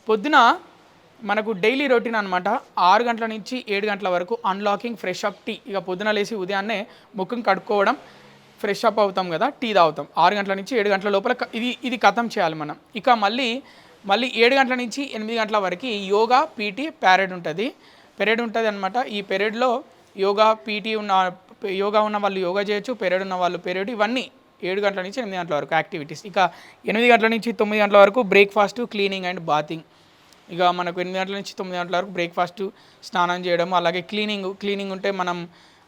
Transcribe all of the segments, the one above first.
పొద్దున మనకు daily routine అనమాట. 6 గంటల నుంచి 7 గంటల వరకు అన్లాకింగ్, ఫ్రెష్ అప్, టీ. ఇక పొద్దున లేసి ఉదయాన్నే ముఖం కడుక్కోవడం, ఫ్రెష్ అప్ అవుతాం కదా, టీ తాగుతాం. 6 గంటల నుంచి 7 గంటల లోపల ఇది ఖతం చేయాలి మనం. ఇక మళ్ళీ 7 గంటల నుంచి 8 గంటల వరకు యోగా, పీటీ పెరేడ్ ఉంటుంది అనమాట. ఈ పెరేడ్లో యోగా, పీటీ యోగా ఉన్న వాళ్ళు యోగా చేయొచ్చు, పెరేడ్ ఉన్న వాళ్ళు పెరేడ్, ఇవన్నీ 7 గంటల నుంచి 8 గంటల వరకు యాక్టివిటీస్. ఇక 8 గంటల నుంచి 9 గంటల వరకు బ్రేక్ఫాస్ట్, క్లీనింగ్ అండ్ బాతింగ్. ఇక మనకు 8 గంటల నుంచి 9 గంటల వరకు బ్రేక్ఫాస్ట్, స్నానం చేయడం, అలాగే క్లీనింగ్ ఉంటే మనం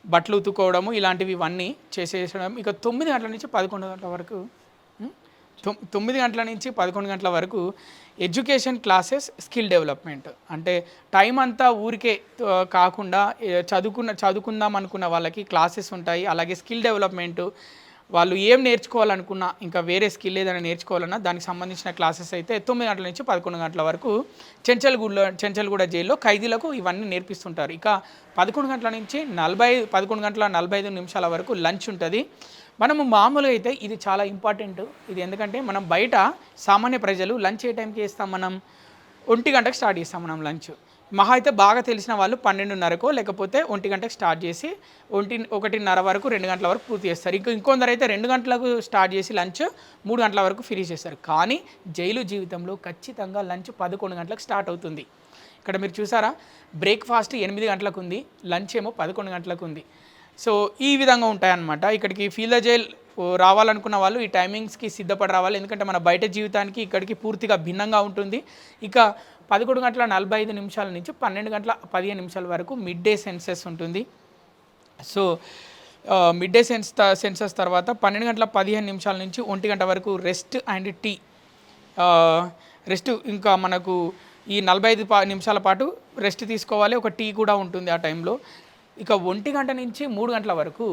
బట్టలు ఉతుకోవడము, ఇలాంటివి ఇవన్నీ చేసేసడం. ఇక 9 గంటల నుంచి 11 గంటల వరకు 9 గంటల నుంచి 11 గంటల వరకు ఎడ్యుకేషన్ క్లాసెస్, స్కిల్ డెవలప్మెంట్. అంటే టైం అంతా ఊరికే కాకుండా చదువుకుందాం అనుకున్న వాళ్ళకి క్లాసెస్ ఉంటాయి. అలాగే స్కిల్ డెవలప్మెంట్, వాళ్ళు ఏం నేర్చుకోవాలనుకున్నా, ఇంకా వేరే స్కిల్ ఏదైనా నేర్చుకోవాలన్నా దానికి సంబంధించిన క్లాసెస్ అయితే 9 గంటల నుంచి 11 గంటల వరకు చెంచల్గూడ జైల్లో ఖైదీలకు ఇవన్నీ నేర్పిస్తుంటారు. ఇక 11 గంటల నుంచి 11 గంటల 45 నిమిషాల వరకు లంచ్ ఉంటుంది. మనము మామూలుగా అయితే ఇది చాలా ఇంపార్టెంట్. ఇది ఎందుకంటే మనం బయట సామాన్య ప్రజలు లంచ్ ఏ టైంకి చేస్తాం, మనం 1 గంటకు స్టార్ట్ చేస్తాం మనం లంచ్. మహా అయితే బాగా తెలిసిన వాళ్ళు 12:30కో లేకపోతే 1 గంటకు స్టార్ట్ చేసి 1:30 వరకు 2 గంటల వరకు పూర్తి చేస్తారు. ఇంకొందరు అయితే 2 గంటలకు స్టార్ట్ చేసి లంచ్ 3 గంటల వరకు ఫినిష్ చేస్తారు. కానీ జైలు జీవితంలో ఖచ్చితంగా లంచ్ 11 గంటలకు స్టార్ట్ అవుతుంది. ఇక్కడ మీరు చూసారా, బ్రేక్ఫాస్ట్ 8 గంటలకు ఉంది, లంచ్ ఏమో 11 గంటలకు ఉంది. సో ఈ విధంగా ఉంటాయన్నమాట. ఇక్కడికి ఫీల్ ద జైల్ రావాలనుకున్న వాళ్ళు ఈ టైమింగ్స్కి సిద్ధపడి రావాలి. ఎందుకంటే మన బయట జీవితానికి ఇక్కడికి పూర్తిగా భిన్నంగా ఉంటుంది. ఇక 11 గంటల 45 నిమిషాల నుంచి 12 గంటల 15 నిమిషాల వరకు మిడ్ డే సెన్సెస్ ఉంటుంది. సో మిడ్ డే సెన్సెస్ తర్వాత 12 గంటల 15 నిమిషాల నుంచి 1 గంట వరకు రెస్ట్ అండ్ టీ. రెస్ట్ ఇంకా మనకు ఈ 45 నిమిషాల పాటు రెస్ట్ తీసుకోవాలి, ఒక టీ కూడా ఉంటుంది ఆ టైంలో. ఇక 1 గంట నుంచి 3 గంటల వరకు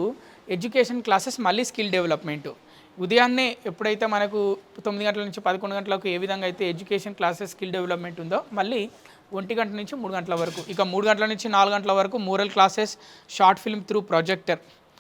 ఎడ్యుకేషన్ క్లాసెస్, మళ్ళీ స్కిల్ డెవలప్మెంట్. ఉదయాన్నే ఎప్పుడైతే మనకు 9 గంటల నుంచి 11 గంటలకు ఏ విధంగా అయితే ఎడ్యుకేషన్ క్లాసెస్, స్కిల్ డెవలప్మెంట్ ఉందో, మళ్ళీ 1 గంట నుంచి 3 గంటల వరకు. ఇక 3 గంటల నుంచి 4 గంటల వరకు moral classes, short film through projector.